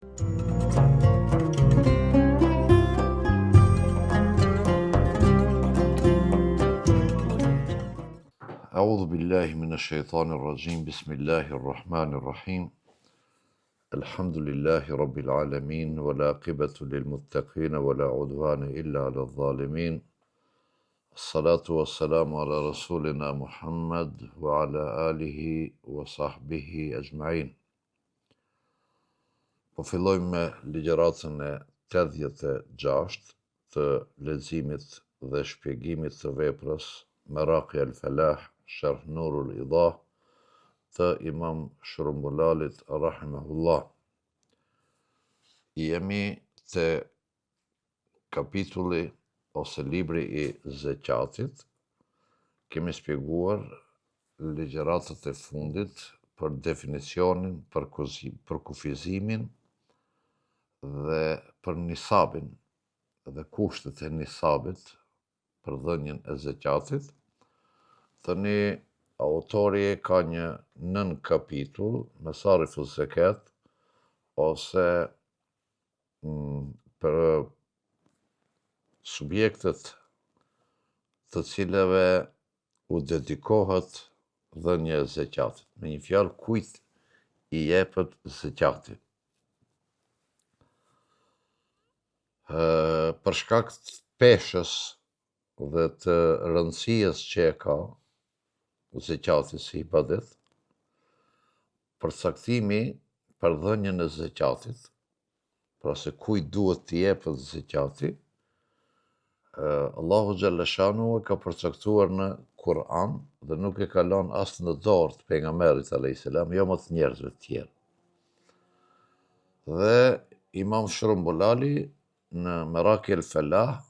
أعوذ بالله من الشيطان الرجيم بسم الله الرحمن الرحيم الحمد لله رب العالمين والعاقبة للمتقين ولا عدوان إلا على الظالمين الصلاة والسلام على رسولنا محمد وعلى آله وصحبه أجمعين. Po fillojmë me ligjëratën e 86 të leximit dhe shpjegimit të veprës Maraqi al-Falah, Sharh Nurul Idah të Imam Shrumbulalit rahimahullah. Jemi te kapitulli ose libri i zeqatit. Kemi shpjeguar ligjëratët e fundit për definicionin, për kufizimin dhe për nisabin dhe kushtet e nisabit për dhënien e zeqatit. Tani autori ka një nën kapitull, Masarifu Zekat, ose për subjektet të cilave u dedikohet dhënia e zeqatit. Me një fjalë, kujt i jepet zeqati. Për shkak të peshës dhe të rëndësisë që e ka zeqati si ibadet, përcaktimi për dhënien e zeqatit, pra se kujt duhet të jepet zeqati, Allahu xhalla shanuhu ka përcaktuar në Kur'an dhe nuk e ka lënë as në dorë të pejgamberit alayhis salam, jo më të njerëzve të tjerë. Dhe Imam Shrumbulali në Maraqi al-Falah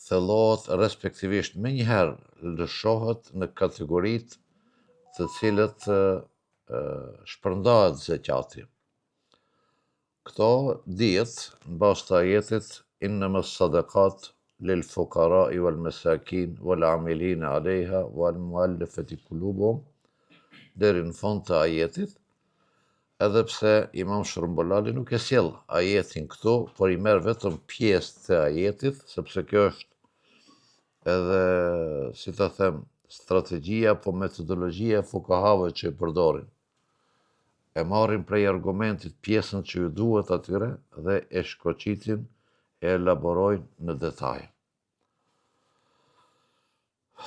thellohet respektivisht me njëherë lëshohet në kategoritë të cilët shpërndahet zeqati. Këto dihet në bazë të ajetit innama sadaqat lil fuqara'i wal masakin wal amilina alayha wal muallafati qulubuhum deri në fund të ajetit, edhe pse Imam Shrumbulali nuk e sjell ajetin këtu, por i merr vetëm pjesë të ajetit, sepse kjo është edhe, si ta them, strategjia apo metodologjia e fuqahave që e përdorin. E marrin prej argumentit pjesën që ju duhet atyre dhe e shkoqitin, e elaborojnë në detaj.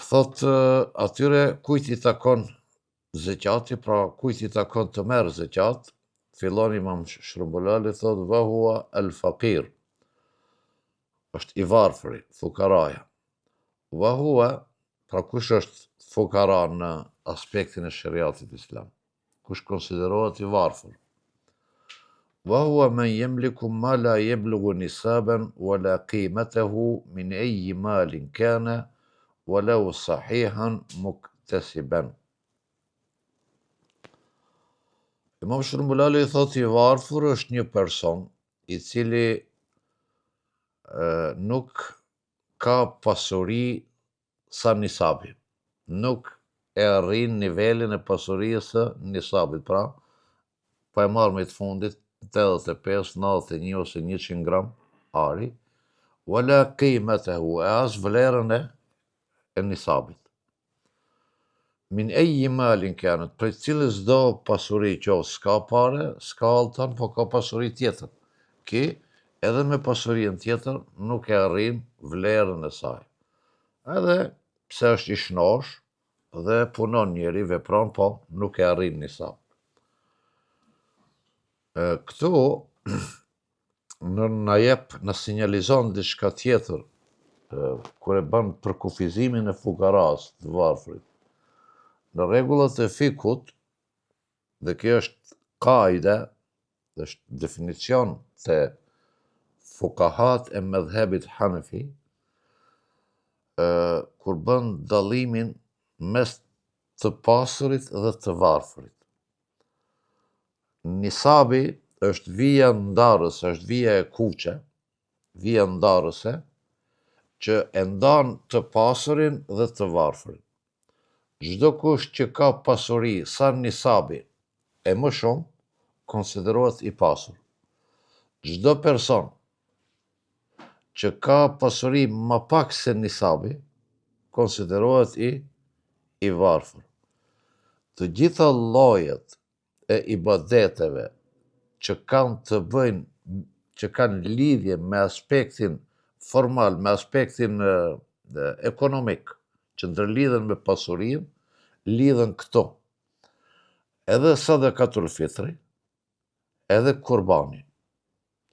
Thot atyre kujt i takon zeqati, pra kujt i takon të merr zeqat, fillon Imam Shrumbulali thot wa huwa al-faqir, është i varfëri, fukaraja. Wa huwa, pra kush është fukara në aspektin e shariatit islam? Kush konsiderohet i varfër? Wa huwa man yamliku ma la yablughu nisaban wala qimatahu min ayyi malin kana walau sahihan muktasiban. Imam Shrumbulali thot i varfër është një person i cili nuk ka pasuri sa nisabi, nuk e arrin nivelin e pasurisë së nisabit, pra po e marr me të fundit 85, 91 ose 100 gram ari, wala qimatahu, as vlerën e nisabit. Min ayyi malin kanat, prej cilës do pasuri qoftë, s'ka pare, s'ka alltan, po ka pasuri tjetër. Ki edhe me pasurinë tjetër nuk e arrin vlerën e saj. Edhe pse është i shnosh dhe punon njeri, vepron, po nuk e arrin nisab. Këtu na jep, na sinjalizon diçka tjetër kur e bën për kufizimin e fukaras të varfrit. Në rregullat e fikut, dhe kjo është kaide, është definicion të fukahat e medhhebit Hanefi, kur bën dallimin mes të pasurit dhe të varfrit. Nisabi është vija ndarëse, është vija e kuqe, vija ndarëse, që e ndan të pasurin dhe të varfrin. Çdo kush që ka pasuri sa nisabi e më shumë, konsiderohet i pasur. çdo person që ka pasuri më pak se nisabi, konsiderohet i varfër. Të gjitha llojet e ibadeteve që kanë lidhje me aspektin formal, me aspektin ekonomik, që ndërlidhen me pasurinë, lidhen këto. Edhe sadakatul fitri, edhe kurbani,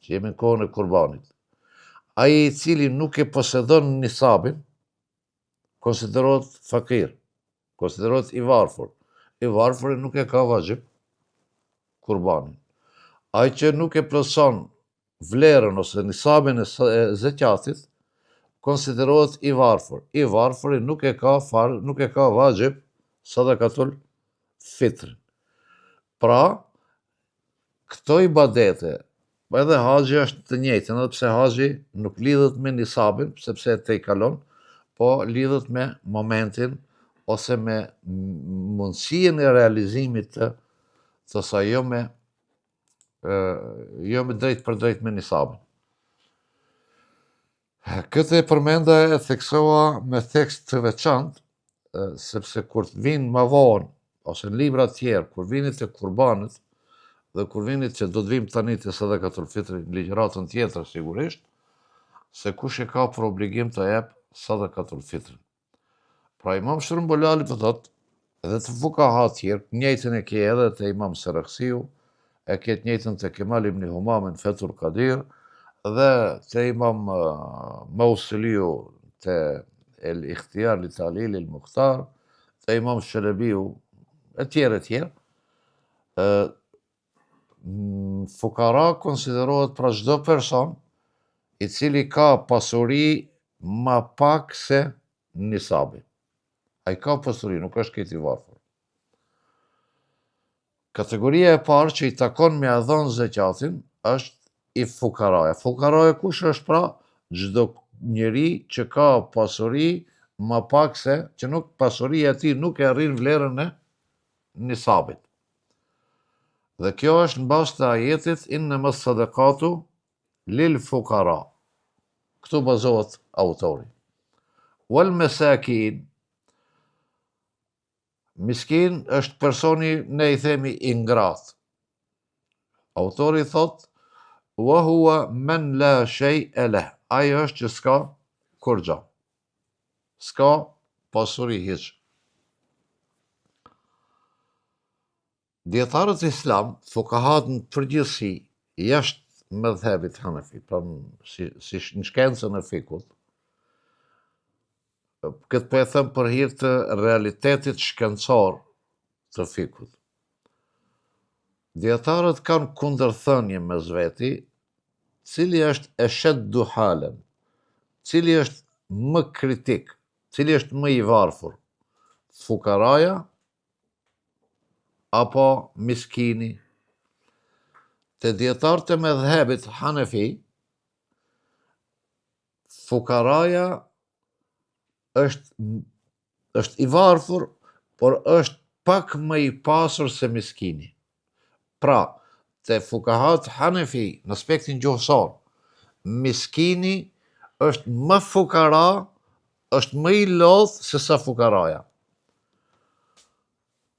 që jemi në kohën e kurbanit. Ai i cili nuk e posedon nisabin, konsiderohet fakir, konsiderohet i varfër. I varfëri nuk e ka vajxhib kurbanin. Ai që nuk e plotson vlerën ose nisabin e zekatit, konsiderohet i varfër. I varfëri nuk e ka vajxhib sadakatul fitr. Pra, këto ibadete, edhe haxhi është të njëjtën, edhe pse haxhi nuk lidhet me nisabin, sepse te i kalon, po lidhet me momentin ose me mundësinë e realizimit të saj, jo me drejt për drejt me nisabin. Këtë e përmenda e theksova me tekst të veçantë, sepse kur të vinë më vonë, ose në libra tjerë, kur vini të kurbanët, dhe kur vini që do të vim tani të sadakatul fitri në ligjëratën tjetër sigurisht, se kush e ka për obligim të jep sadakatul fitrin. Pra Imam Shërbëlali për thot, edhe të fukahat tjerë, njëjtën e ke edhe të Imam Seraksiu, e ke të njëjtën të Kemal ibn Humamin Fethul Qadir, dhe të Imam Mausiliu të El Ikhtiyar li Ta'lil el Mukhtar, të Imam Shelebiu, e tjerë. Fukara konsiderohet pra çdo person i cili ka pasuri më pak se nisabi. Ai ka pasuri, nuk është këtë i varfër. Kategoria e parë që i takon me dhënë zekatin është i fukaraja. Fukaraja kush është pra? Çdo njeri që ka pasuri më pak se, që nuk pasuria e tij nuk e arrin vlerën e nisabit. Dhe kjo është në bazë të ajetit innamas sadaqatu lil fukara. Këtu bazohet autori. Wal masakin, miskin është personi, ne i themi ingrat. Autori thot, wa huwa man la shay'a lah. Ai është që s'ka kur gjë. S'ka pasuri hiç. Dietarët islam, fukahat në përgjithësi, jashtë mëdhëbit Hanefi, pra si në shkencën e fikut, këtë po e them për hir të realitetit shkencor të fikut. Dietarët kanë kundërthënie mes veti, cili është eshaddu halen, cili është më kritik, cili është më i varfër, fukaraja apo miskini. Te dietarët e mëdhëbit Hanefi, fukaraja është i varfër, por është pak më i pasur se miskini. Pra, te fukahat Hanefi, në aspektin gjuhësor, miskini është më fukara, është më i lodh se sa fukaraja.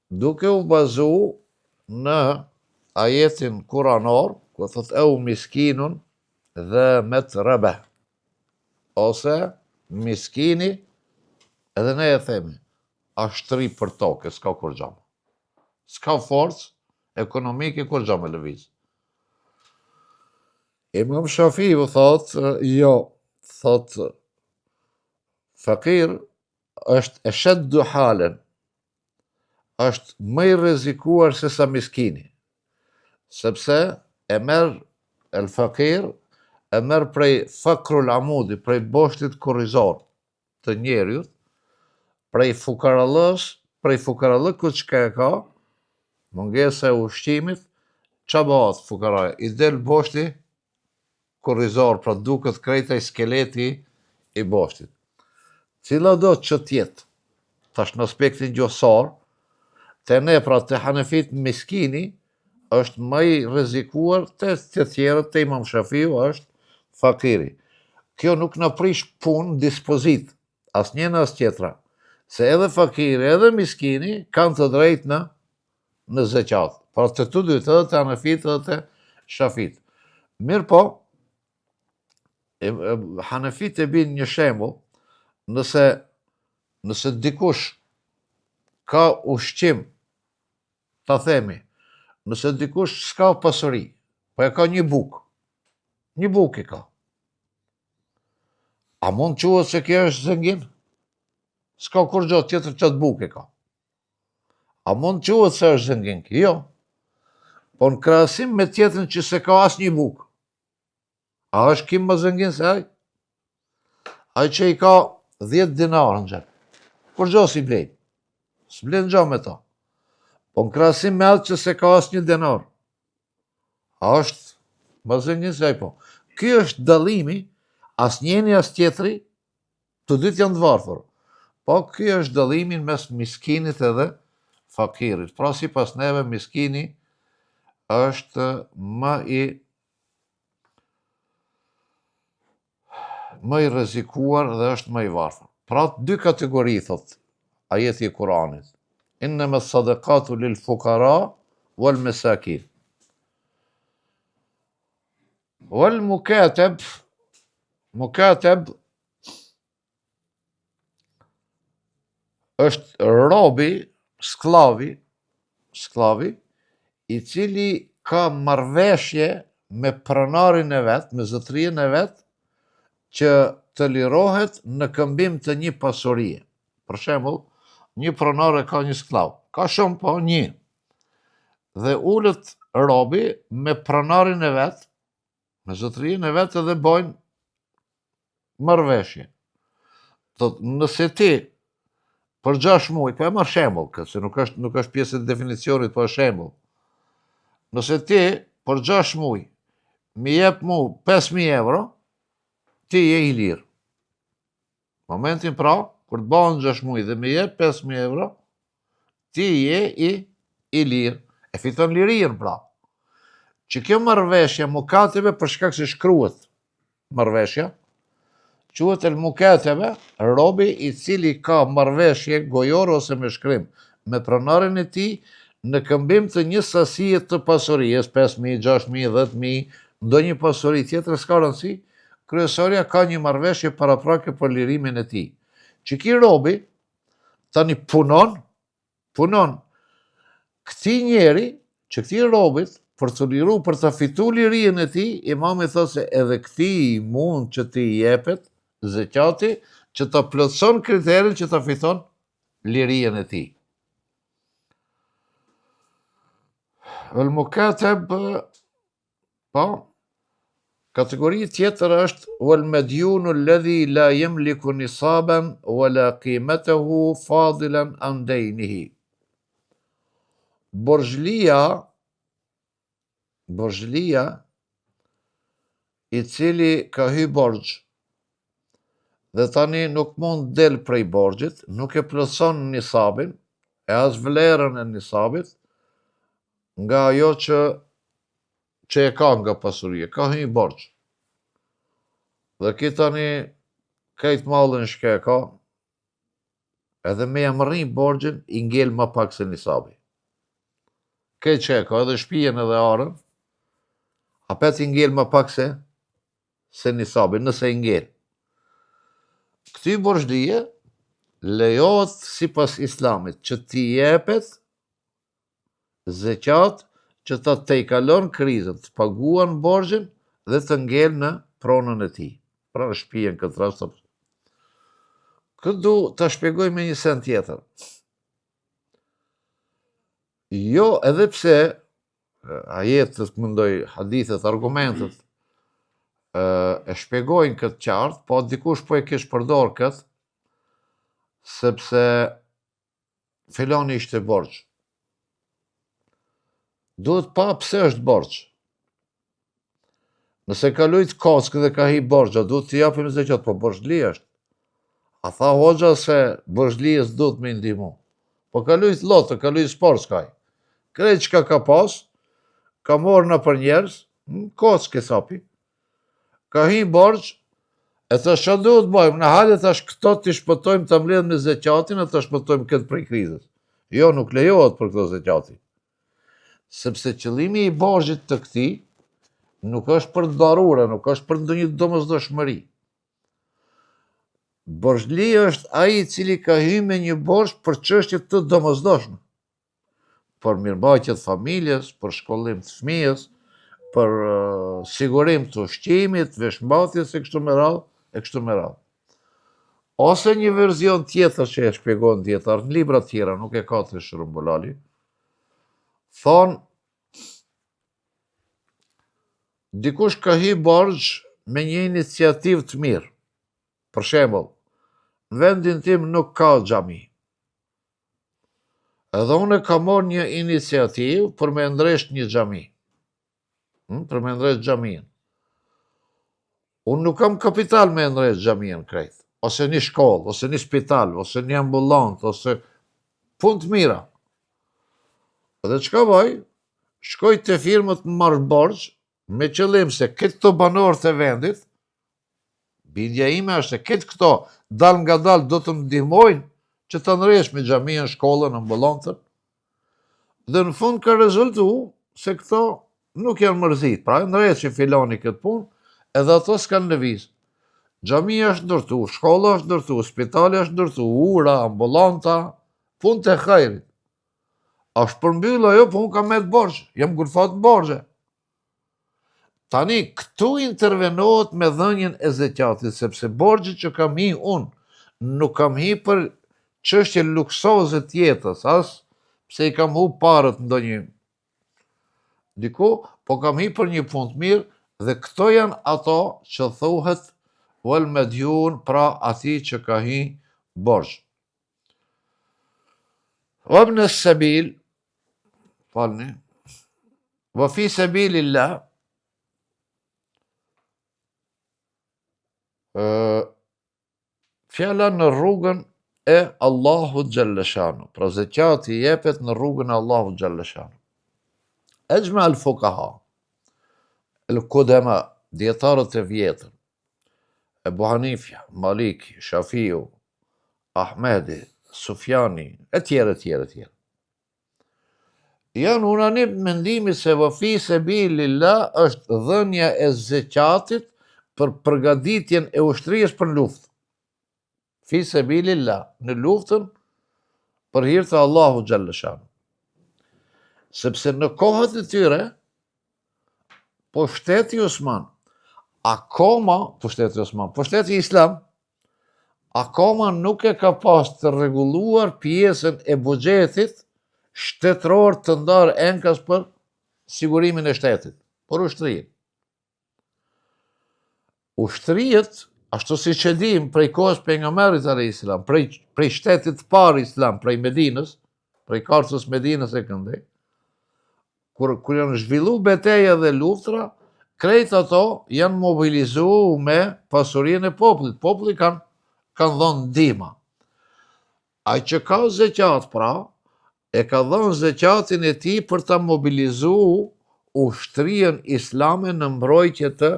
Duke u bazu në ajetin kuranor, ku thot e u miskinun dhe met rebe, ose miskini, edhe ne e themi, ashtri për tokë, s'ka kur gjama. S'ka forcë ekonomike kur gjama lëviz. Imam Shafiu thot, jo, thot, fakir është e shaddu halen, është më i rrezikuar se sa miskini, sepse e merr el fakir, e merr prej fakrul amudi, prej boshtit korrizor të njeriut, prej fukarallëkut që e ka, mungesa e ushqimit, qa bëhat fukaraja? I del boshti korrizor, pra duket krejta i skeleti i boshtit. Cila do që tjetë, tash në aspektin gjuhësor, te ne pra te Hanefit miskini është më i rrezikuar te të tjerët, te Imam Shafiu është fakiri. Kjo nuk na prish punë dispozit, as njëna as tjetra, se edhe fakiri edhe miskini kanë të drejtë në zeqat. Pra të të dytë, edhe të Hanefit edhe të Shafit. Mirë po, Hanefit e bin një shembull, nëse dikush ka ushqim, ta themi, nëse dikush s'ka pasuri, po e ka një buk i ka. A mund quhet se kjo është zengin? S'ka kur gjë tjetër që të buk i ka. A mund quhet se është zengin? Jo. Po në krahasim me tjetrin që se ka as një buk, a është kim më zengin se ai? Ai që i ka 10 dinar në xhep, kur gjë si blej? S'blen gjë me ta. Po në krahasim me atë që se ka as një dinar, a është më zengin se ai? Po. Ky është dallimi, as njeni as tjetri, të dytë janë të varfër. Po ky është dallimi mes miskinit edhe fakirit. Pra sipas neve miskini është më i rrezikuar dhe është më i varfër. Pra dy kategori, thot ajeti i Kuranit. Innama sadaqatu lil fuqara wal masakin. Wal mukatab është robi, sklavi, i cili ka marrëveshje me pronarin e vet, me zotërinë e vet, që të lirohet në këmbim të një pasurie. Për shembull, një pronar e ka një sklav, ka shumë, po një. Dhe ulet robi me pronarin e vet, me zotërinë e vet, edhe bojnë marrëveshje. Nëse ti për 6 muaj, po e marr shembull, se nuk është pjesë e definicionit, po është shembull. Nëse ti për 6 muaj më jep mu 5.000 euro, ti je i lirë. Momentin pra, kur të bëhen 6 muaj dhe më jep 5.000 euro, ti je i lirë. E fiton lirinë pra. Që kjo marrëveshje mukatebe, për shkak se shkruhet marrëveshja, quhet el mukatebe, robi i cili ka marrëveshje gojore ose me shkrim me pronarin e tij në këmbim të një sasie të pasurisë, 5.000, 6.000, 10.000, ndonjë pasuri tjetër, s'ka rëndësi, kryesorja ka një marrëveshje paraprake për lirimin e tij. Që ky robi tani punon këtij njeri, që këtij robit për të liru, për të fituar lirinë e tij, Imami thotë se edhe këtij mund që t'i jepet zeqati, që ta plotson kriterin që ta fiton lirinë e tij. El mukatab, po, kategori tjetër është wal madyunu alladhi la yamliku nisaban wala qimatahu fadilan an daynihi. Borxhlia i cili ka hy borxh dhe tani nuk mund del prej borxhit, nuk e plotson nisabin, e as vlerën e nisabit, nga ajo që e ka nga pasuria, ka hy borxh. Dhe ki tani kejt mallin shke ka, edhe me jam rri borxhin, i ngel më pak se nisabi. Kejt që e ka, edhe shtëpinë edhe arën, apet i ngel më pak se nisabi, nëse i ngel. Këty borxhlie lejohet sipas Islamit që t'i jepet zeqat që ta tejkalon krizën, të paguan borxhin dhe të ngel në pronën e tij. Pra në shtëpinë këtë rast. Këtë du ta shpjegoj me një send tjetër. Jo, edhe pse ajetët, mendoj, hadithet, argumentet e shpjegojnë këtë qartë, po dikush po e kish përdor këtë, sepse filoni ishte borxh. Duhet pa pse është borxh. Nëse ka lujt kockë dhe ka hi borxha, duhet t'i japim zeqat, po borxhli është. A tha hoxha se borxhlijes duhet me ndihmu. Po ka lujt lotë, ka lujt sport s'kaj. Krejt çka ka pas, ka morë në për njerës, kocë kësapi, ka hi borç, e të shëndu të bojmë, në halet është këto të shpëtojmë të mbledhë me zeqatin, e të shpëtojmë këtë prej krizës. Jo, nuk lejohet për këto zeqati. Sepse qëllimi i borxhit të këti, nuk është për darure, nuk është për ndonjë domosdoshmëri. Borxhli është ai i cili ka hyrë me një borxh për çështje të domosdoshme. Për mirëmbajtje të familjes, për shkollim të fëmijës, për sigurim të ushqimit, veshmbathjes e kështu me radhë. Ose një verzion tjetër që e shpjegon dietar në libra tjera, nuk e ka të Shërumbulali, thonë, dikush ka hi borxh me një iniciativë të mirë. Për shembull, në vendin tim nuk ka xhami. Edhe unë ka marrë një iniciativë për me ndresh një xhami. Për me ndresh xhamin. Unë nuk kam kapital me ndresh xhamin krejt. Ose një shkollë, ose një spital, ose një ambulant, ose punë të mira. Edhe çka bëj? Shkoj te firmët në marrë borxh, me qëllim se këtë të banorët e vendit, bindja ime është se këtë këto dal nga dal do të më ndihmojnë që të ndresh me xhaminë, shkollën, ambulantën. Dhe në fund ka rezultu se këto nuk janë mërzit. Pra ndreshin filani këtë punë, edhe ato s'kan lëviz. Xhamia është ndërtu, shkolla është ndërtu, spitali është ndërtu, ura, ambulanta, punë të hajrit. Është përmbyll ajo, po unë kam me të borxh, jam gulfat borxhe. Tani, këtu intervenohet me dhënien e zeqatit, sepse borxhi që kam hi unë, nuk kam hi për çështje luksoze të jetës, as pse i kam hu parët ndonjë diku, po kam hi për një punë të mirë, dhe këto janë ato që thuhet wal medjun, pra ati që ka hi borxh. Wabn as-sabil, falni, wa fi sabilillah, fjala në rrugën e Allahut Gjallëshanu. Pra zeqati jepet në rrugën e Allahut Gjallëshanu. Ejma al-fukaha, el-kudema, djetarët e vjetër, Ebu Hanifja, Maliki, Shafiu, Ahmedi, Sufjani, e tjerë. Janë unanim mendimi se vëfi se bilillah është dhënja e zeqatit për përgatitjen e ushtrisë për luftë. Fi se bilillah, në luftën për hir të Allahu Gjallëshanu. Sepse në kohët e tyre, pushteti Osman, pushteti Islam, akoma nuk e ka pas të rregulluar pjesën e buxhetit shtetëror të ndarë enkas për sigurimin e shtetit, për ushtrinë. Ushtrijet, ashtu si që dim, prej kohës pejgamberit alayhis salam, prej shtetit të parë Islam, prej Medinës, prej karcës Medinës e këndej, kur janë zhvillu betejë dhe luftra, krejt ato janë mobilizu me pasurinë e popullit. Populli kanë dhënë ndihma. Ai që ka zeqat, pra, e ka dhënë zeqatin e tij për ta mobilizu ushtrinë islame në mbrojtje të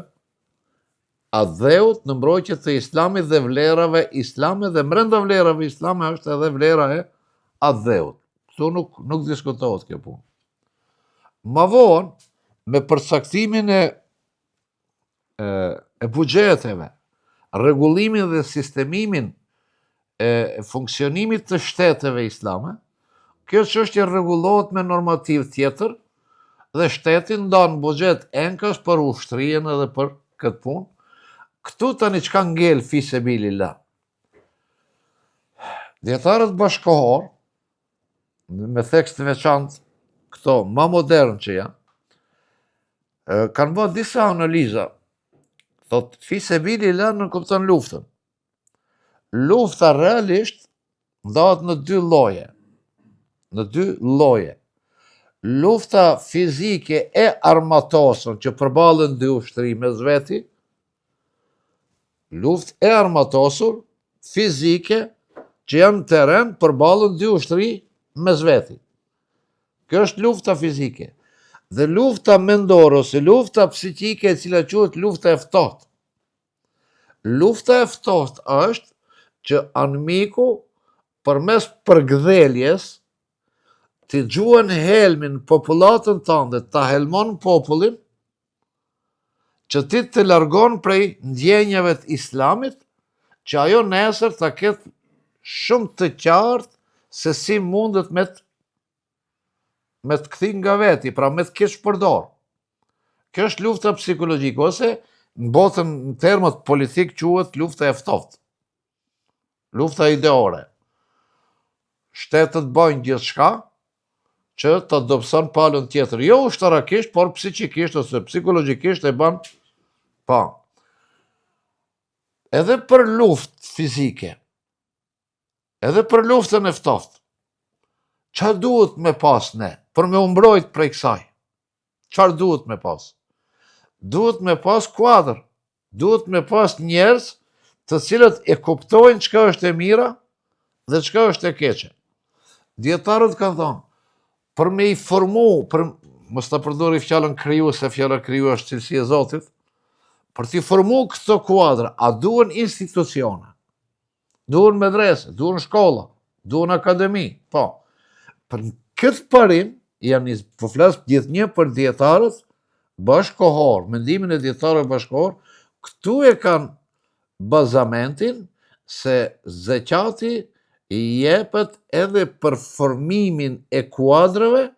adheut, në mbrojtje të islamit dhe vlerave islame, dhe brenda vlerave islame është edhe vlera e adheut. Këtu nuk diskutohet kjo punë. Ma vonë, me përcaktimin e buxheteve, rregullimin dhe sistemimin e funksionimit të shteteve islame, kjo çështje rregullohet me normativ tjetër dhe shteti ndan buxhet enkas për ushtrinë edhe për këtë punë. Këtu tani çka ngel fi sebilillah. Dietarët bashkohor, me tekst të veçantë, këto ma modern që janë, kanë bërë disa analiza. Thot, fi sebilillah nuk kupton luftën. Lufta realisht ndahet në dy lloje. Lufta fizike e armatosur që përballen dy ushtri mes veti, luftë e armatosur fizike që janë teren përballen dy ushtri mes veti. Kjo është lufta fizike. Dhe lufta mendore ose lufta psikike e cila quhet lufta e ftohtë. Lufta e ftohtë është që anëmiku përmes përgdheljes të gjuën helmin popullatën tënde, ta helmon popullin, që ti të largon prej ndjenjave të islamit, që ajo nesër ta ketë shumë të qartë se si mundet me të kthy nga veti, pra me të kesh përdor. Kjo është lufta psikologjike, ose në botën në termët politik quhet lufta e ftohtë. Lufta ideore. Shtetet bëjnë gjithçka që të dobëson palën tjetër. Jo ushtarakisht, por psikikisht ose psikologjikisht e bën pa. Edhe për luftë fizike, edhe për luftën e ftohtë, çfarë duhet me pas ne për me u mbrojt prej kësaj? Çfarë duhet me pas? Duhet me pas kuadër, duhet me pas njerëz të cilët e kuptojnë çka është e mira dhe çka është e keqe. Dietarët kanë thonë, për me i formu, mos ta përdori fjalën kriju, se fjala kriju është cilësi e Zotit, për t'i formu këto kuadra, a duhen institucione, duhen medrese, duhen shkolla, duhen akademi, po. Për këtë parim, po flas gjithnjë për dietarët bashkohor, mendimin e dietarëve bashkohor, këtu e kanë bazamentin se zeqati i jepet edhe për formimin e kuadrave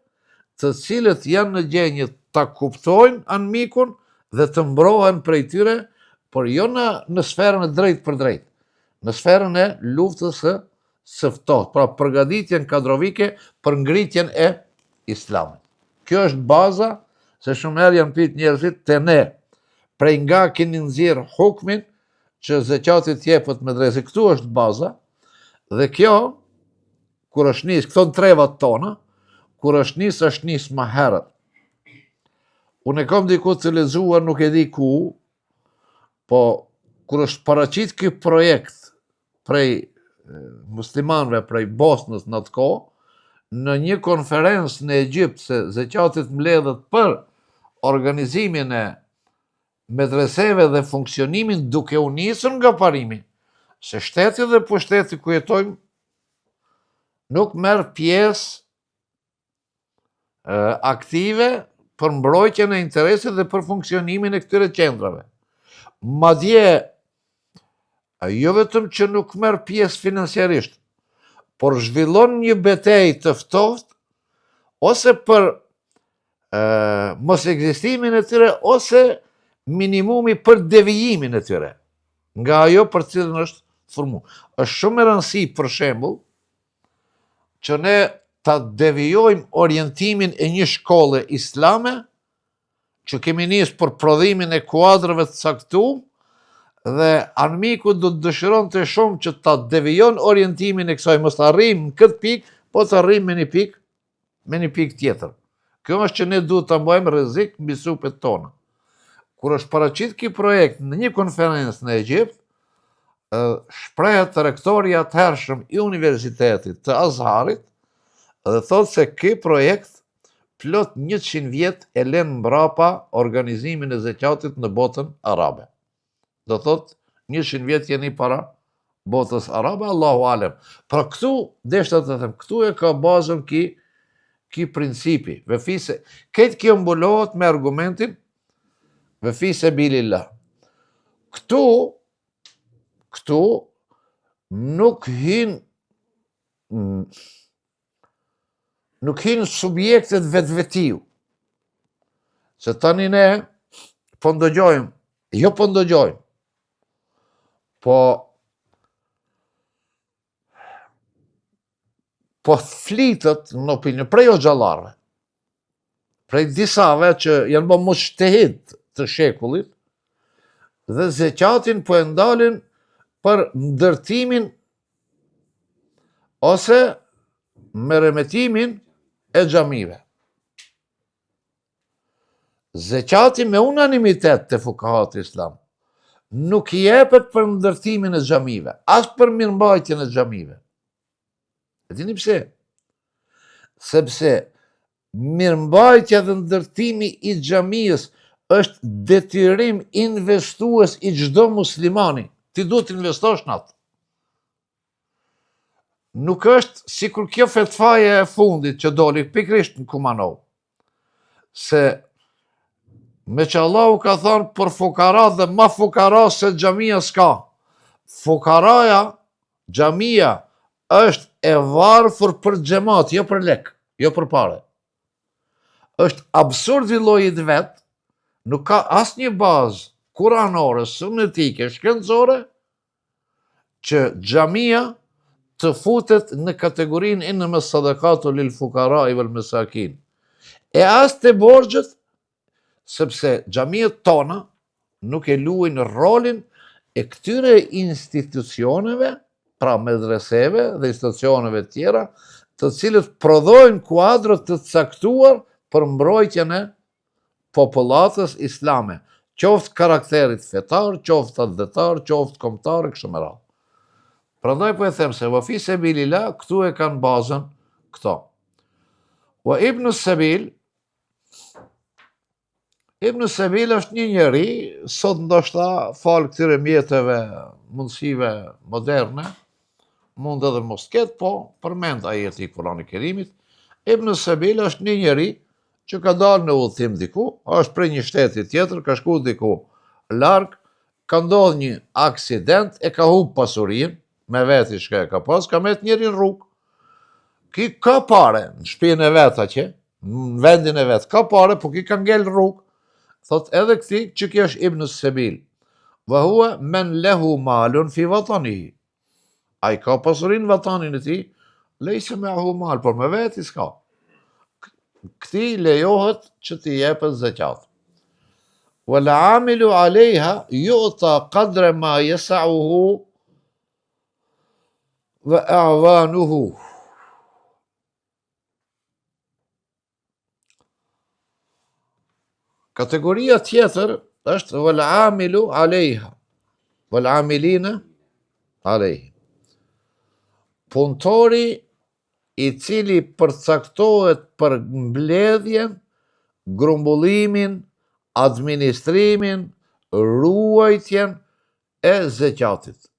të cilët janë në gjendje ta kuptojnë anëmikun dhe të mbrohen prej tyre, por jo në sferën e drejtë për drejtë, në sferën e luftës së ftohtë, pra përgatitjen kadrovike për ngritjen e islamit. Kjo është baza, se shumë herë janë pyet njerëzit te ne, prej nga keni nxjerr hukmin që zeqati jepet medrese. Këtu është baza, dhe kjo, kur është nis, këto në trevat tona, kur është nis më herët. Unë e kam diku të lexuar, nuk e di ku, po kur është paraqit ky projekt prej muslimanëve, prej Bosnës në atë kohë, në një konferencë në Egjipt, se zeqatit mbledhet për organizimin e medreseve dhe funksionimin duke u nisur nga parimi, se shteti dhe pushteti ku jetojmë nuk merr pjesë aktive për mbrojtjen e interesit dhe për funksionimin e këtyre qendrave. Madje, jo vetëm që nuk merr pjesë financiarisht, por zhvillon një betejë të ftohtë ose për mos ekzistimin e tyre, ose minimumi për devijimin e tyre nga ajo për cilën është formuar. Është shumë e rëndësishme, për shembull, që ne ta devijojmë orientimin e një shkolle islame, që kemi nisur për prodhimin e kuadrave të caktuar, dhe anëmiku do të dëshironte shumë që ta devijon orientimin e kësaj, mos të arrijmë në këtë pikë, po të arrijmë me një pikë tjetër. Kjo është që ne duhet ta mbajmë rrezik mbi supet tona. Kur është paraqit ky projekt në një konferencë në Egjipt, shprehet rektori i atëhershëm i Universitetit të Azharit dhe thotë se ky projekt plot 100 vjet e lën mbrapa organizimin e zeqatit në botën arabe. Do thotë 100 vjet jeni para botës arabe, Allahu alem. Pra këtu, deshta të them, këtu e ka bazën ky principi. Këtë kjo mbulohet me argumentin vefi sebilillah. Këtu nuk hin subjektet vetvetiu. Se tani ne po ndëgjojmë, jo po ndëgjojmë, po flitet në opinion prej xhallarëve, prej disave që janë bërë mushtehid të shekullit, dhe zeqatin po e ndalin për ndërtimin ose meremetimin e xhamive. Zeqati me unanimitet të fukahat islam nuk jepet për ndërtimin e xhamive, as për mirëmbajtjen e xhamive. E dini pse? Sepse mirëmbajtja dhe ndërtimi i xhamisë është detyrim investues i çdo muslimani. Ti duhet të investosh në atë. Nuk është sikur kjo fetfaja e fundit që doli pikërisht në Kumanov. Se me që Allahu ka thënë për fukara dhe ma fukara se xhamia s'ka. Fukaraja, xhamia, është e varfër për xhamat, jo për lek, jo për pare. Është absurd i llojit vet, nuk ka asnjë bazë kuranore, sunetike, shkencore, që xhamia të futet në kategorinë innama sadaqatu lil fuqara'i wal masakin. E as të borxhet, sepse xhamiat tona nuk e luajnë rolin e këtyre institucioneve, pra medreseve dhe institucioneve tjera, të cilët prodhojnë kuadrë të caktuar për mbrojtjen e popullatës islame, qoftë karakterit fetar, qoftë adhetar, qoftë kombëtar, kështu me radhë. Prandaj po e them se wa fi sabilillah këtu e kanë bazën këto. Wa Ibn Sabil është një njeri, sot ndoshta falë këtyre mjeteve, mundësive moderne, mund edhe mos ketë, po përmend ajeti i Kuranit Kerimit. Ibn Sabil është një njeri që ka dalë në udhëtim diku, është prej një shteti tjetër, ka shku diku larg, ka ndodhur një aksident, e ka humb pasurinë, me veti shka e ka pas, ka met njeri në rrugë. Ki ka pare, në shtëpinë e vet atje, në vendin e vet, ka pare, po ki ka ngel rrugë. Thot edhe këti që kjo është Ibn Sabil. Wa huwa men lehu malun fi vatanihi. Ai ka pasurinë vatanin e tij, lejse me ahu mal, por me veti s'ka. Këti lejohet që t'i jepet zekat. Wal amilu alejha yu'ta qadra ma yas'uhu wa a'wanuhu. Kategoria tjetër është wal amilu alejha, wal amilina alejhi. Punëtori i cili përcaktohet për mbledhjen, grumbullimin, administrimin, ruajtjen e zekatit.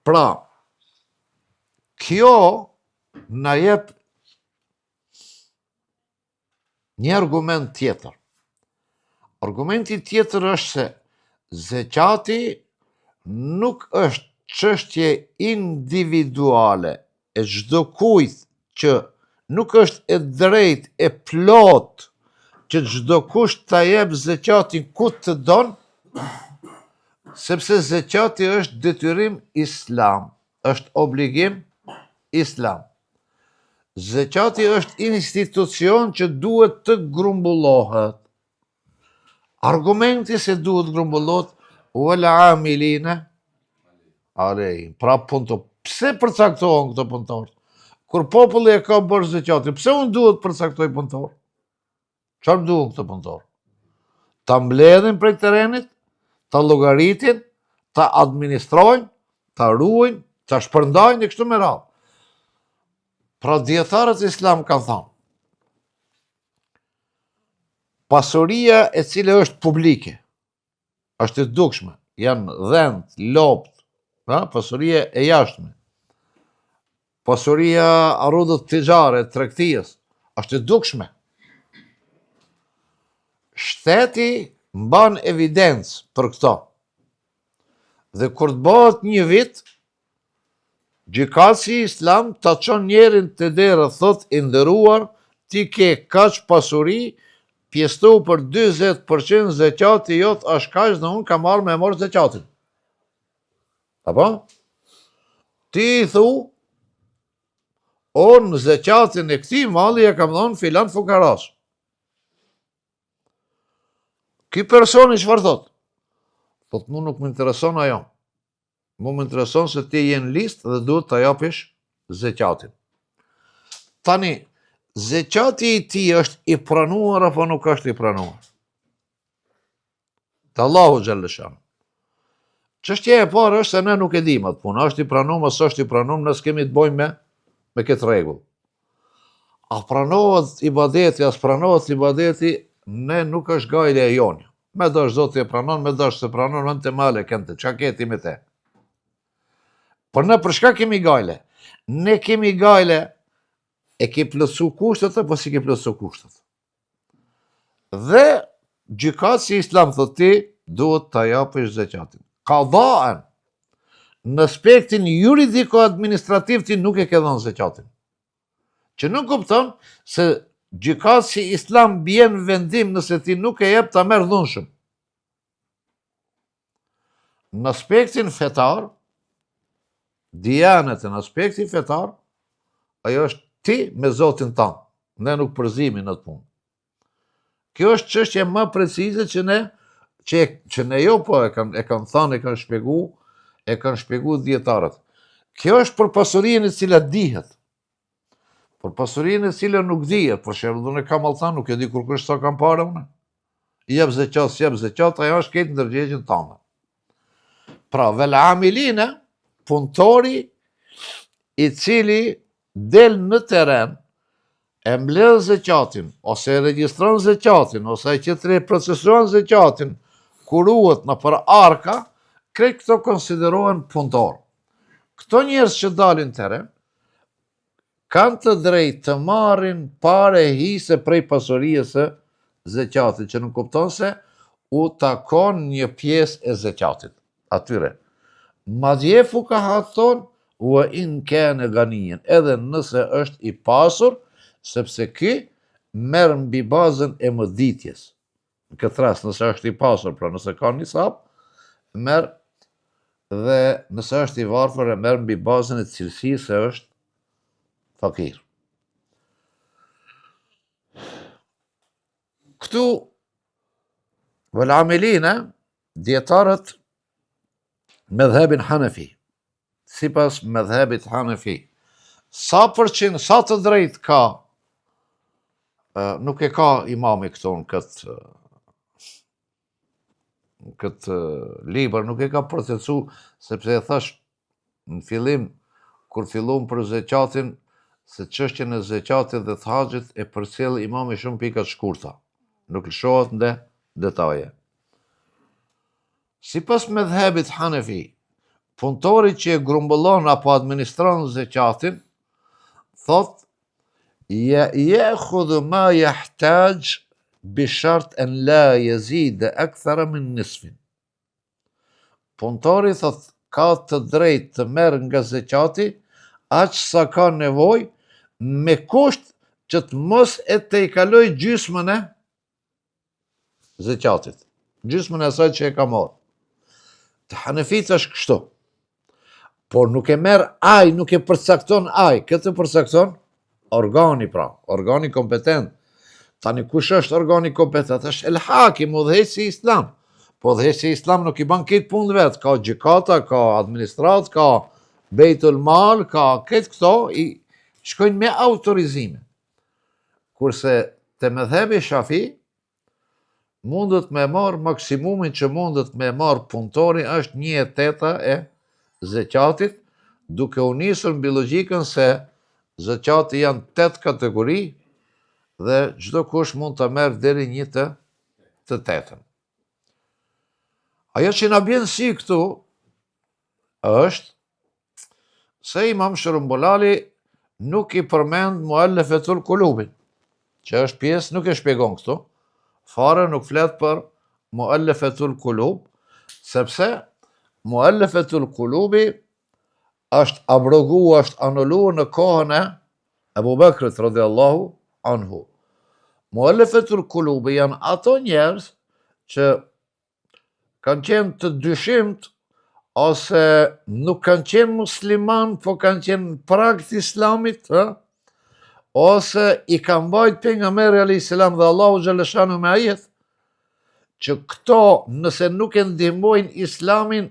Pra, kjo na jep një argument tjetër. Argumenti tjetër është se zekati nuk është çështje individuale e çdo kujt, që nuk është e drejtë e plot që çdo kush ta jep zekatin ku të don, sepse zekati është detyrim islam, është obligim islam. Zekati është institucion që duhet të grumbullohet. Argumenti se duhet grumbullohet wal amilina alejhi. Pra punëtor. Pse përcaktohen këto punëtor? Kur populli e ka bërë zekatin, pse unë duhet përcaktoj punëtor? Çfarë duhen këto punëtor? Ta mbledhin prej terenit, ta llogaritin, ta administrojnë, ta ruajnë, ta shpërndajnë e kështu me radhë. Pra dietarët islam kanë thënë, pasuria e cila është publike, është e dukshme, janë dhënë, lopt, pasuria e jashtme, pasuria arrudhët tijare, tregtisë, është e dukshme. Shteti mban evidencë për këto. Dhe kur të bëhet një vit, gjykatësi islam ta çon njerin te dera, thot i nderuar, ti ke kaq pasuri, pjestu për 40% zekati jot është kaq dhe unë kam marrë me morë zekatin. Apo? Ti i thu, unë zekatin e këtij malli e kam dhënë filan fukaras. Ky personi çfarë thot? Thot mu nuk më intereson ajo. Mu më intereson se ti je në listë dhe duhet ta japësh zekatin. Tani, zekati i ti është i pranuar apo nuk është i pranuar? Te Allahu xhalla shan. Çështja e parë është se ne nuk e dimë atë punë, është i pranuar ose është i pranuar, ne s'kemi të bëjmë me këtë rregull. A pranohet ibadeti, as pranohet ibadeti, ne nuk është gajle e jonë. Me dash Zoti e pranon, me dash se pranon, në të male, kënte, qa keti me te. Por ne për shka kemi gajle? Ne kemi gajle, e ke plësu kushtet, apo si ke plësu kushtet. Dhe gjykatësi islam thot ti, duhet të japësh zekatin. Qadaen, në aspektin juridiko-administrativ ti nuk e ke dhënë zekatin. Që nuk kupton se gjykatësi islam bjen vendim nëse ti nuk e jep ta merr dhunshëm. Në aspektin fetar, dijanet në aspektin fetar, ajo është ti me Zotin tanë. Ne nuk përzimi në të punë. Kjo është çështje më precize që ne jo po e kanë thënë, e kanë shpjegu dietarët. Kjo është për pasurinë e cila dihet. Për pasurinë e cila nuk dihet, për shembull, unë kam thënë, nuk e di kur kush sa kam parë unë. Jep zeqat, ajo është këtë ndërgjegjen tënde. Pra, vel amilina, punëtori i cili del në teren, e mbledh zekatin, ose e regjistron zekatin, ose e që procesuan zekatin, kuruhet në për arka, krejt këto konsiderohen punëtor. Këto njerëz që dalin teren, kanë të drejtë të marrin pare hise prej pasurisë së zekatit, që nuk kupton se u takon një pjesë e zekatit atyre. Madje fukahat thonë, u in kene ganijen, edhe nëse është i pasur, sepse ky merr mbi bazën e mëditjes. Në këtë rast, nëse është i pasur, pra nëse ka nisab, merr, dhe nëse është i varfër, e merr mbi bazën e cilësisë se është fakir. Këtu, vel amilina, dietarët medhebin Hanefi, sipas medhebit Hanefi, sa të drejt ka, nuk e ka imami këtu në këtë libër, nuk e ka procesu, sepse e thash në fillim, kur fillum për zekatin, se çështjen e zekatit dhe të haxhit e përcjell imami shumë pika të shkurta, nuk lëshohet në detaje. Sipas medhebit Hanefi, punëtori që e grumbullon apo administron zekatin, thot, ya'khudhu ma yahtaj bi shart an la yazida akthara min nisfin. Punëtori thot, ka të drejtë të merr nga zekati aq sa ka nevojë, me kusht që të mos e tejkaloj gjysmën e zekatit, gjysmën e asaj që e ka marrë. Të Hanefit është kështu. Por nuk e merr aj, nuk e përcakton aj, këtë përcakton organi, pra, organi kompetent. Tani kush është organi kompetent? Është el hakim, udhëheqësi i islam. Po udhëheqësi i islam nuk i ban këtë punë vetë, ka gjykata, ka administrat, ka bejtul mal, ka këtë këto, i shkojnë me autorizime. Kurse te medhebi Shafi, mundet me marr maksimumin që mundet me marr punëtori është 1/8 e zekatit, duke u nisur mbi logjikën se zekati janë 8 kategori dhe çdo kush mund ta merr deri 1/8. Ajo që na bjen si këtu është se Imam Shërumbulali nuk i përmend muallafetul kulubin, që është pjesë, nuk e shpjegon këtu, fare nuk flet për muallafetul kulub, sepse muallafetul kulubi është abrogu, është anullu në kohën e Abu Bakrit radhiyallahu anhu. Muallafetul kulubi janë ato njerëz që kanë qenë të dyshimt, ose nuk kanë qenë musliman, po kanë qenë prag të islamit, ose i kanë mbajt pejgamberi alayhis salam dhe Allahu xhaleshanu me ajet, që këto nëse nuk e ndihmojnë islamin,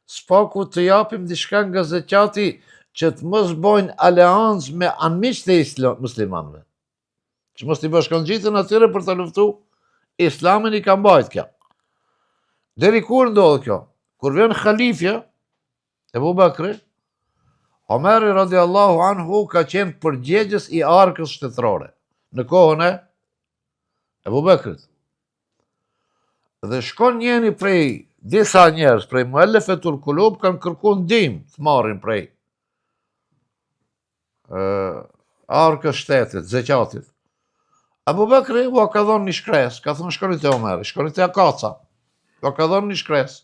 s'paku të japim diçka nga zekati që të mos bojnë aleancë me anëmiqtë e muslimanëve. Që mos t'i bashkangjitën atyre për të luftu islamin, i kanë mbajt kjo. Deri kur ndodh kjo? Kur vjen khalifja Ebu Bakri, Omeri radiallahu anhu ka qenë përgjegjës i arkës shtetërore në kohën e Ebu Bekrit. Dhe shkon njeni prej disa njerëz, prej muellefetul kulub, kanë kërku ndihmë të marrin prej arkës shtetit, zeqatit. Ebu Bekri u ka dhonë një shkres, ka thënë shkoni te Omeri, shkoni te Akaca, u ka dhonë një shkres.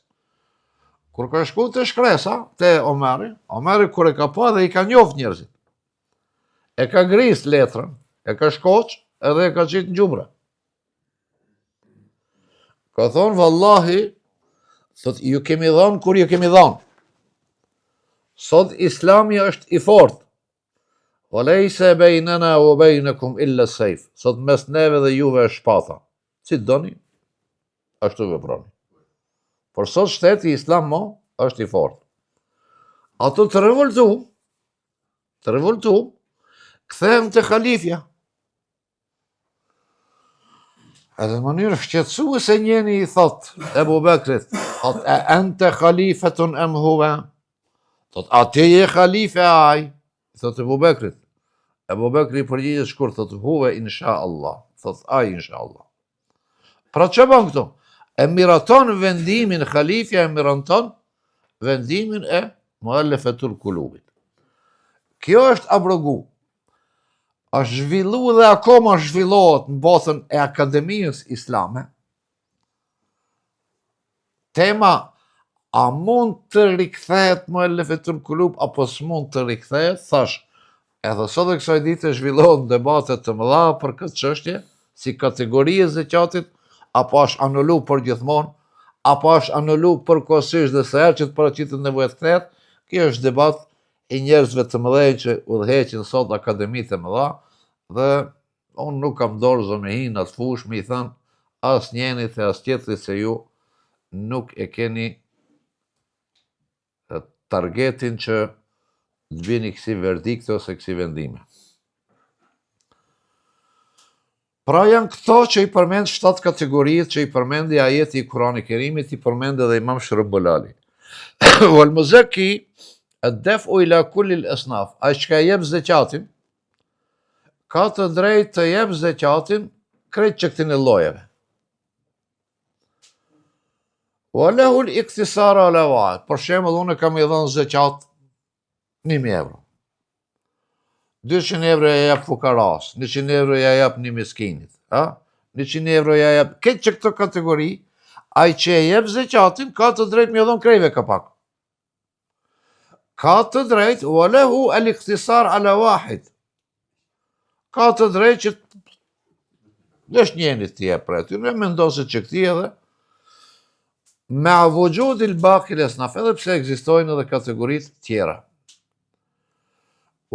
Kur ka shku të shkresa, te Omeri, Omeri kur e ka pa dhe i ka njoft njerëzit. E ka gris letrën, e ka shkoq, edhe e ka qitë në gjumre. Ka thonë, vallahi, thot, ju kemi dhonë kur ju kemi dhonë. Sot islami është i fort. Walejse bejnena o bejnekum illa sejf. Sot mes neve dhe juve është shpatha. Si të doni, ashtu veproni. Por sot shteti islam është i fort. Ato të revoltu, kthehen të khalifja. Edhe në mënyrë shqetësuese njeni i thot Ebu Bekrit, thot, e ente khalifetun em huve? Thot, a ti je khalife aj? Thot Ebu Bekrit. Ebu Bekri përgjigjet shkurt, thot, huve insha Allah. Thot, aj insha Allah. Pra që bën këto? E miraton vendimin khalifja, e miraton vendimin e muellefetul kulubit. Kjo është abrogu. Është zhvillu dhe akoma zhvillohet në botën e akademisë islame. Tema, a mund të rikthehet muellefetul kulub apo s'mund të rikthehet, thash, edhe sot e kësaj dite zhvillohen debate të mëdha për këtë çështje, si kategori e zeqatit, apo është anullu për gjithmonë, apo është anullu përkohësisht dhe sa herë që të paraqitet nevojë të kthehet. Kjo është debat i njerëzve të mëdhenj që udhëheqin sot akademitë të mëdha, dhe unë nuk kam dorë zomehin atë fush me i thënë as njenit e as tjetrit se ju nuk e keni targetin që të bini kësi verdikte ose kësi vendime. Pra janë këto që i përmend 7 kategoritë që i përmendi ajeti i Kur'anit Kerimit, i përmend edhe Imam Shërbëlali. Wal muzaki ad-daf'u ila kulli al-asnaf. Ai që jep zeqatin, ka të drejtë të jep zeqatin krejt që këtin e llojeve. Wa lahu al-iktisar ala wa'd. Për shembull, unë kam i dhënë zeqat 1.000 euro. 200 euro ja jap fukaras, 100 euro ja jap një miskinit, 100 euro ja jap, këtë që këto kategori, ai që e jep zeqatin, ka të drejt me dhon krejve ka pak. Ka të drejt, wa lahu al-iktisar ala wahid. Ka të drejt që dësh njenit të jep për aty, ne mendon se që këti edhe, me vujud il-baqi al-asnaf, edhe pse ekzistojnë edhe kategoritë tjera.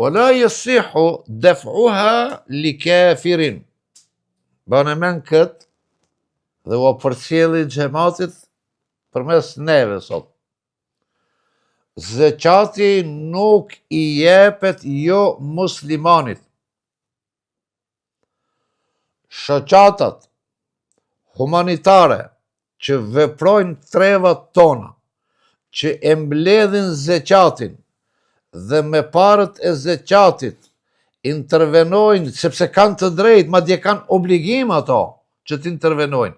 Wala yasihu daf'uha li kafirin. Banë men këtë dhe u përcjelli xhamatit përmes neve sot. Zeqati nuk i jepet jo muslimanit. Shoqatat humanitare që veprojnë trevat tona, që e mbledhin zeqatin, dhe me parët e zeqatit intervenojnë, sepse kanë të drejtë, madje kanë obligim ato që të intervenojnë,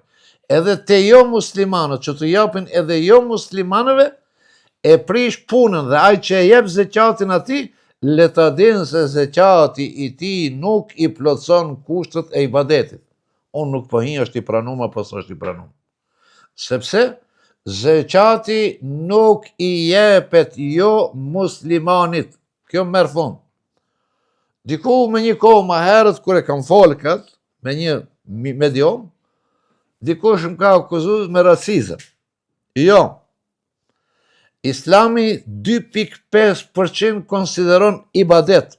edhe te jo muslimanët, që të japin edhe jo muslimanëve, e prish punën dhe ai që e jep zeqatin ati, le ta dinë se zeqati i tij nuk i plotson kushtet e ibadetit. Unë nuk po hi është i pranum apo s'është i pranum. Sepse zeqati nuk i jepet jo muslimanit. Kjo merr fund. Diku me një kohë më herët kur e kam folë këtë, me një medium, dikush më ka akuzuar me racizëm. Jo. Islami 2.5% konsideron ibadet.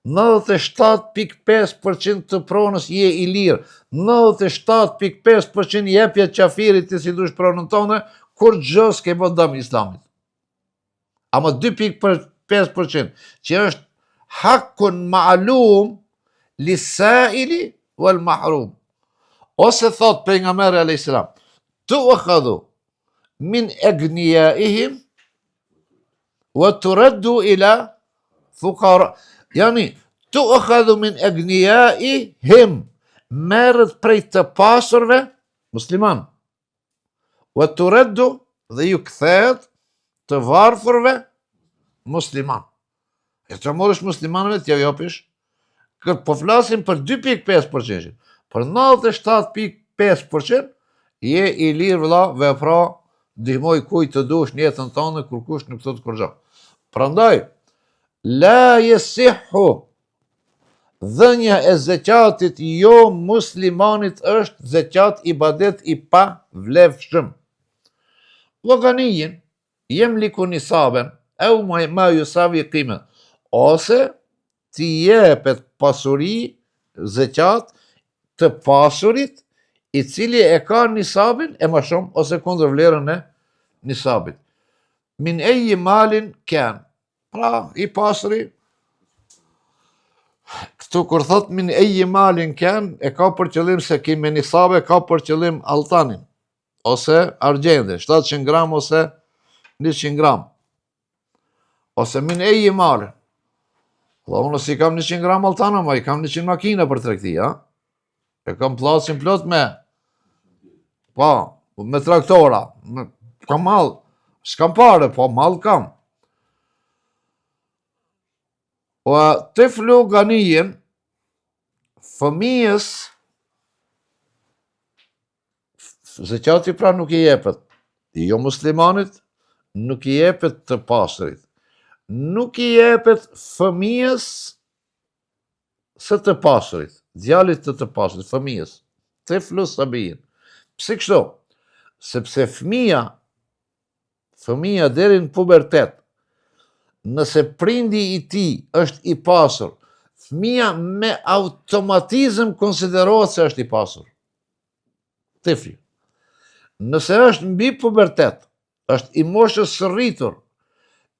97.5% të pronës je i lirë, 97.5% jepja qafirit të si dush pronën tonë, kur gjë s'ke bë dëm islamit. Ama 2.5% që është hakun ma'lum li sa'ili wal mahrum. Ose thot pejgamberi alayhis salam, tu'khadhu min agniyaihim wa turaddu ila fukara, jani, tu akhadhu min agniyaihim, merret prej të pasurve musliman. Wa turaddu dhe ju kthehet të varfërve musliman. E që morësh muslimanëve t'ja jopish, po flasim për 2,5%, për 97,5% je i lirë vëlla, vepra, ndihmoj kujt të dush në jetën tënde kur kush nuk thot kur gjë. Prandaj, la yasihhu, dhënia e zekatit jo muslimanit është zekat ibadet i pa vlefshëm. Loganijin, yemliku nisaben, au ma yusawi qimen, ose ti jepet pasuri, zekat, të pasurit, i cili e ka nisabin e më shumë, ose kundër vlerën e nisabit. Min eji malin ken, pra i pasuri, këtu kur thot min eji malin ken, e ka për qëllim se ki me nisabe, ka për qëllim altanin, ose argjende, 700 gram ose 100 gram. Ose min eji malin. Dhe unë si kam 100 gram altana, ma i kam 100 makina për tregti, ha? E kam plasin plot me traktora, kam mall, s'kam pare, po mall kam. O tiflu ganiyin, fëmijës, zekati pra nuk i jepet, jo muslimanit, nuk i jepet të pasurit. Nuk i jepet fëmijës së të pasurit, djalit të pasurit, fëmijës, tiflu sabijin. Pse kështu? Sepse fëmija deri në pubertet, nëse prindi i ti është i pasur, fëmija me automatizëm konsiderohet se është i pasur. Tifli. Nëse është mbi pubertet, është i moshës së rritur,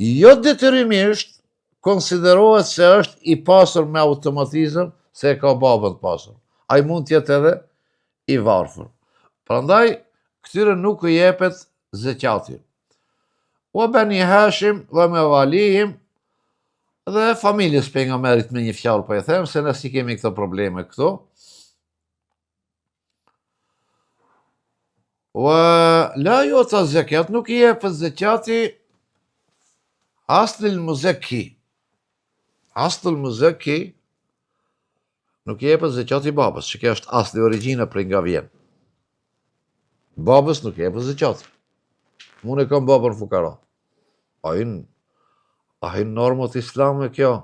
jo detyrimisht konsiderohet se është i pasur me automatizëm se e ka babën të pasur. Ai mund t'jetë edhe i varfër. Prandaj, këtyre nuk i jepet zekati. O Bani Hashim dhe me valihim dhe familjes pejgamberit me një fjalë po e them, se ne si kemi këto probleme këtu. O la yuta zekat, nuk i jepet zekati aslil muzekki. Aslil muzekki nuk i jepet zekati babës, që kjo është asli origjina prej nga vjen. Babës nuk i jepet zekati. Unë e kam babën fukara. A hin normët islame kjo?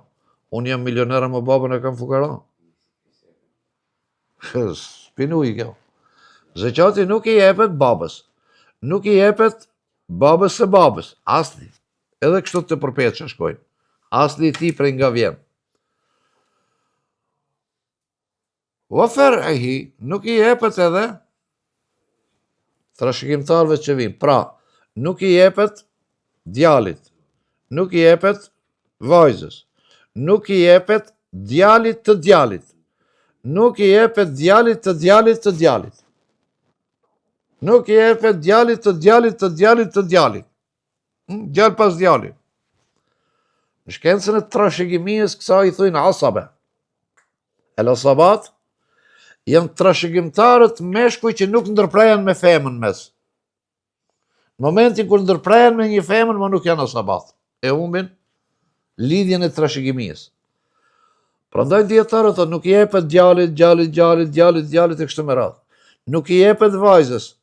Unë jam milionera më babën e kam fukara. Spinuj kjo. Zekati nuk i jepet babës. Nuk i jepet babës së babës. Asli. Edhe kështu të përpet që shkojnë. Asli ti prej nga vjen. Wafar'ihi, nuk i jepet edhe trashëgimtarëve që vinë. Pra, nuk i jepet djalit, nuk i jepet vajzës, nuk i jepet djalit të djalit, nuk i jepet djalit të djalit të djalit, nuk i jepet djalit të djalit të djalit të djalit, djal pas djalit. Në shkencën e trashëgimisë kësa i thujnë asabe. El asabat janë trashëgimtarët meshkuj që nuk ndërprehen me femën mes. Në momentin kur ndërprehen me një femën, më nuk janë asabat. E humbin lidhjen e trashëgimisë. Prandaj dietarët thonë nuk i jepet djalit e kështu me radhë. Nuk i jepet vajzës.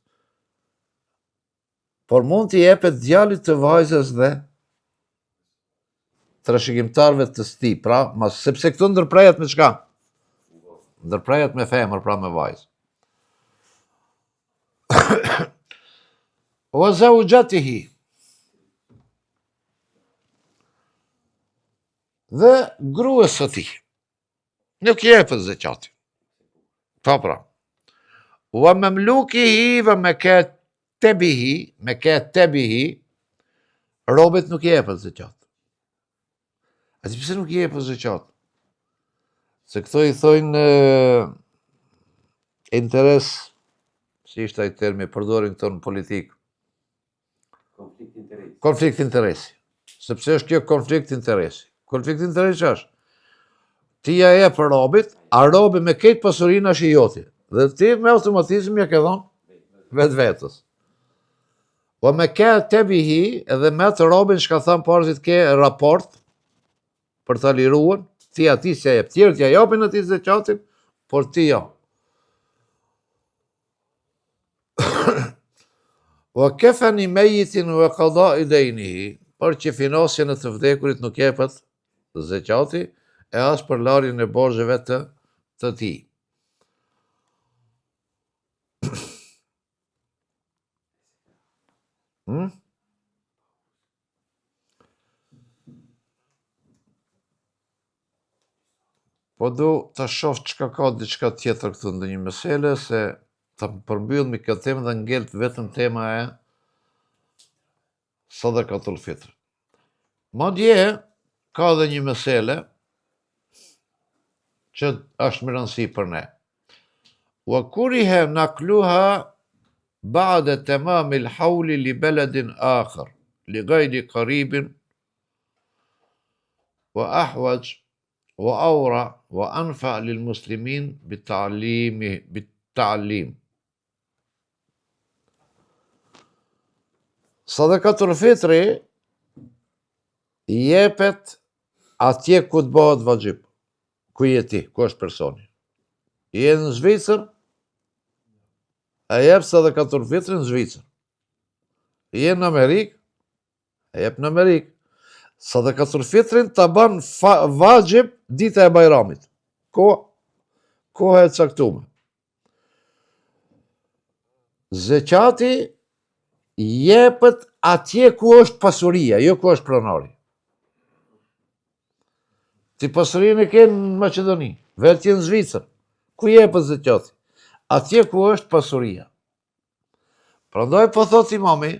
Por mund t'i jepet djalit të vajzës dhe trashëgimtarëve të sti. Pra, sepse këtu ndërprehet me çka? Ndërprehet me femër, pra me vajzë. O zaujatihi. Dhe gruas së tij. Nuk jepet zekati. Pra. Wa mamlukihi wa makatebihi, robet nuk jepet zekat. A ti pse nuk jepet zekat? Se këto i thojnë interes, si ishte ai termi, përdorin këto në politikë. Konflikt interesi. Sepse është kjo konflikt interesi. Konfliktin të rejqash. Ti ja e për robit, a robi me këtë pasurinë është i joti. Dhe ti me automatizm ja ke dhonë vetë vetës. Po me ke te bihi, edhe me të robin shka thamë parzit ke raport për të liruën, ti ati si jep, tjerë t'ja japin ati zekatin, por ti ja. O kefen i mejitin u e kada i dejnihi, për që finansjen e të vdekurit nuk jepet zekati, e as për larjen e borxheve të tij. Po du të shoh çka ka diçka tjetër këtu ndonjë mesele, se të përmbyll me këtë temë dhe ngelt vetëm tema e sadakatul fitr. Madje ka edhe një mesele që është më rëndësi për ne. Wa kuriha nakluha ba'da tamam al-hawl li baladin akhar li ghayri qaribin wa ahwaj wa awra wa anfa lil muslimin بالتعليم. Sadakatul fitri jepet atje ku të bëhet vajxhib. Ku je ti, ku është personi. Je në Zvicër, e jep sadakatul fitri në Zvicër. Je në Amerikë, e jep në Amerikë. Sadakatul fitrin të ban vajxhib dita e Bajramit. Koha e caktuar. Zekati jepet atje ku është pasuria, jo ku është pronari. Ti pasurinë e ke në Maqedoni, vetë në Zvicër. Ku jepet zekati? Atje ku është pasuria. Prandaj po thot imami,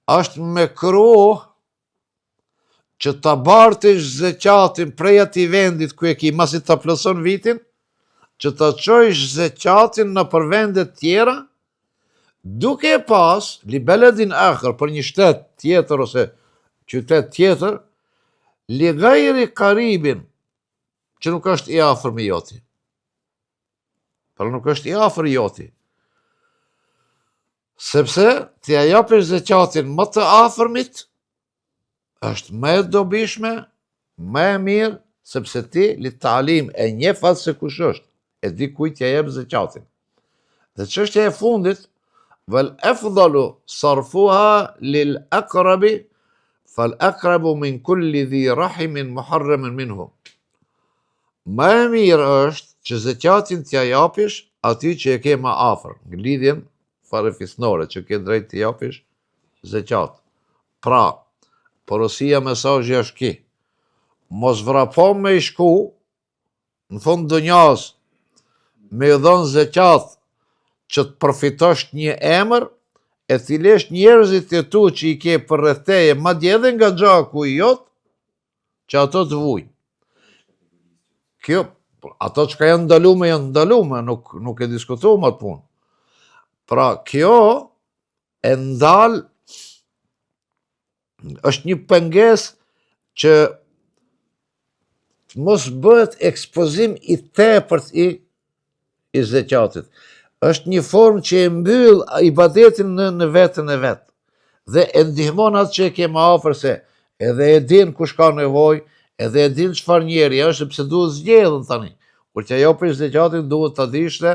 është me kruh që ta bartësh zekatin prej atij vendit ku e ki, masi ta plotson vitin, që ta çojsh zekatin në për vende tjera, duke e pas li beledin akhër për një shtet tjetër ose qytet tjetër, li gajri karibin, që nuk është i afër me joti. Pra nuk është i afër joti. Sepse t'ja japësh zekatin më të afërmit, është më e dobishme, më e mirë, sepse ti li talim e njeh atë se kush është, e di kujt t'ja jep zekatin. Dhe çështja e fundit, vel afdalu sarfuha lil aqrabi fal aqrabu min kulli dhi rahimin muharramin minhu. Më e mirë është që zekatin t'ja japish atij që e ke më afër, në lidhjen farefisnore që ke drejt t'i japish zekat. Pra, porosia mesazhi është ki. Mos vrapo me i shku në fund dunjas me i dhënë zekat që të përfitosh një emër, e t'i lesh njerëzit e tu që i ke për rreth teje, madje edhe nga gjaku i jot, që ato të vujnë. Kjo, ato që ka janë ndalume, nuk e diskutuam atë punë. Pra, kjo e ndal, është një pengesë që mos bëhet ekspozim i tepërt i zekatit. Është një formë që e mbyll ibadetin në vetën e vet. Dhe e ndihmon atë që e ke më afër, se edhe e din kush ka nevojë, edhe e din çfarë njeri është, sepse duhet zgjedhën tani. Kur t'ja japësh zekatin duhet ta dish se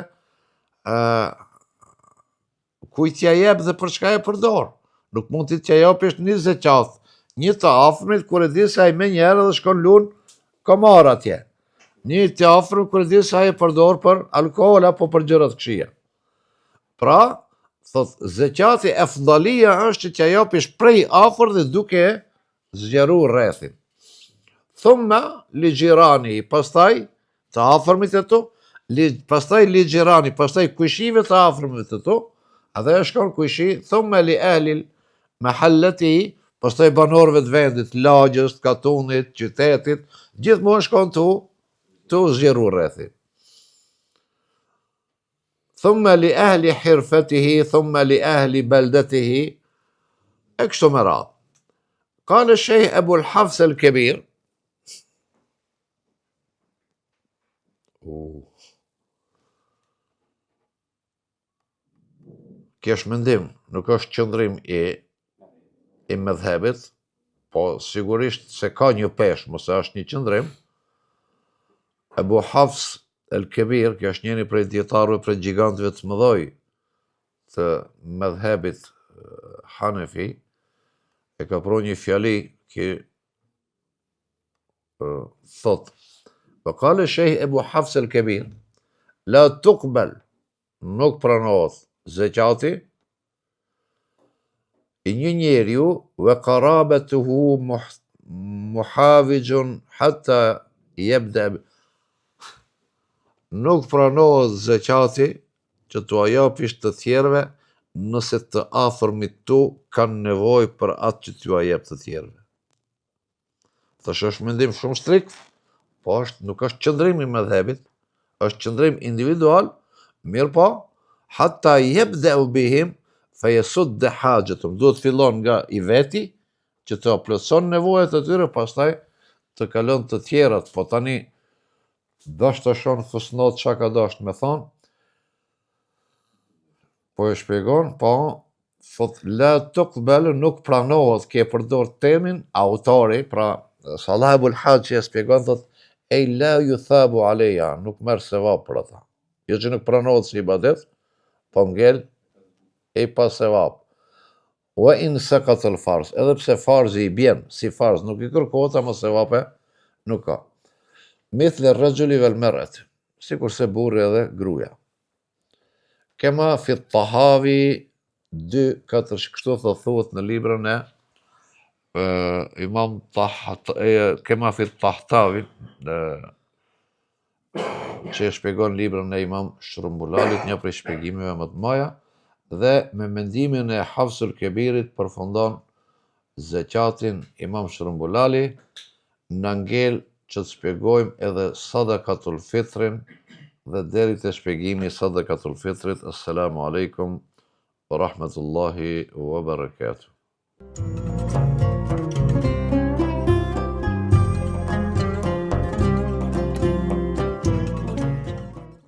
kujt t'ja jep dhe për çka e përdor. Nuk mund t'i t'ja japësh një zekat, një të afërmit kur e di se ai më njëherë edhe shkon lun komar atje. Një të afërmit kur e di se ai e përdor për alkool apo për gjëra të këqija. Pra, thot, zekati e fdalia është që t'ja japish prej afër dhe duke zgjeru rrethin. Thumma ligjirani, pastaj të afërmit e tu, pastaj ligjirani, pastaj kujshive të afërmit e tu, edhe e shkon kujshi, thumma li ehlil mahallati, pastaj banorëve të vendit, lagjës, katunit, qytetit, gjithmonë shkon tu zgjeru rrethin. Thumma li ahli hirfatihi, thumma li ahli baldatihi, e kështu me radhë. Qala Sheikh Abu al-Hafs al-Kabir, Kesh mendim, nuk është qëndrim i medhebit, po sigurisht se ka një pesh, mëse është një qëndrim. Ebu Hafs el-Kebir, kjo është njëri prej djetarëve prej gjigantëve të mëdhoj të medhebit Hanefi, e ka pru një fjali që thot, وقال الشيخ أبو حفص الكبير لا تقبل nuk pranohet zekati i një njeriu ve qarabatuhu muhavijun hatta yabda nuk pranohet zekati që t'u japish të tjerëve nëse të afërmit tu kanë nevojë për atë që t'u jep të tjerëve. Tash është mendim shumë strikt, po nuk është qëndrim i medhebit, është qëndrim individual, mirë po, hatta yabda'u bihim fayasudda hajatum, duhet fillon nga i veti që të plotson nevojat e tyre, pastaj të kalon të tjerat, po tani dash të shon fusnot çka ka dash me thon, po e shpjegon, po thot la tuqbal nuk pranohet, ke përdor temin autori, pra Salahul Hajj e shpjegon, thot e la yuthabu aleja, nuk merr sevap për ata. Jo që nuk pranohet si ibadet, po ngel e pa sevap. Wa in saqat al farz, edhe pse farzi i bjen si farz, nuk i kërkohet, ama sevape nuk ka. Mithl ar-rajuli wal mar'ati, sikurse burri edhe gruaja. Kema fi Tahavi 2-4, kështu thuhet në librin e Imam Kema fi Tahtavi, që e shpjegon librin e Imam Shrumbulalit, një prej shpjegimeve më të mëdha, dhe me mendimin e Hafsul Kebirit përfundon zekatin Imam Shrumbulali, na ngel që të shpjegojmë edhe sadakatul fitrin, dhe deri te shpjegimi i sadakatul fitrit. Assalamu alaikum wa rahmatullahi wa barakatuh.